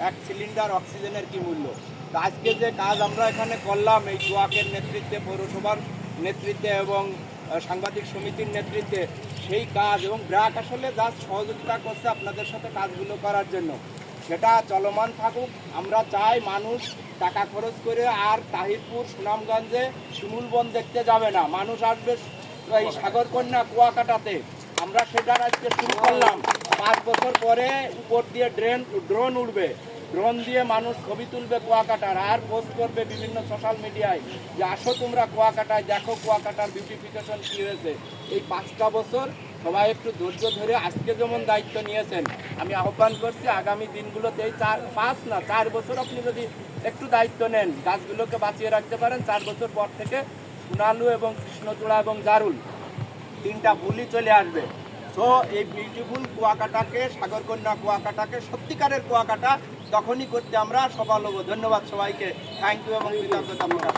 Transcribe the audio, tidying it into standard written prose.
এক সিলিন্ডার অক্সিজেনের কি মূল্য। তো আজকে যে কাজ আমরা এখানে করলাম এই জোয়াকের নেতৃত্বে, পৌরসভার নেতৃত্বে এবং সাংবাদিক সমিতির নেতৃত্বে, সেই কাজ এবং ব্র্যাক আসলে যা সহযোগিতা করছে আপনাদের সাথে কাজগুলো করার জন্য, সেটা চলমান থাকুক। আমরা চাই মানুষ টাকা খরচ করে আর তাহিরপুর সুনামগঞ্জে শিমুলবন দেখতে যাবে না, মানুষ আসবে এই সাগরকন্যা কুয়াকাটাতে। আমরা সেটার আজকে শুরু করলাম। 5 বছর পরে উপর দিয়ে ড্রোন উঠবে, ড্রোন দিয়ে মানুষ ছবি তুলবে কুয়াকাটার আর পোস্ট করবে বিভিন্ন সোশ্যাল মিডিয়ায় যে আসো তোমরা কুয়াকাটায় দেখো কুয়াকাটার বিউটিফিকেশন কী হয়েছে। এই 5টা বছর সবাই একটু ধৈর্য ধরে আজকে যেমন দায়িত্ব নিয়েছেন, আমি আহ্বান করছি আগামী দিনগুলোতে এই 4 বছর আপনি যদি একটু দায়িত্ব নেন, গাছগুলোকে বাঁচিয়ে রাখতে পারেন, 4 বছর পর থেকে সোনালু এবং কৃষ্ণচূড়া এবং জারুল 3টা ফুলই চলে আসবে। সো এই বিউটিফুল কুয়াকাটাকে, সাগরকন্যা কুয়াকাটাকে সত্যিকারের কুয়াকাটা তখনই করতে আমরা সফল হব। ধন্যবাদ সবাইকে, থ্যাংক ইউ এবং কৃতজ্ঞতা প্রকাশ।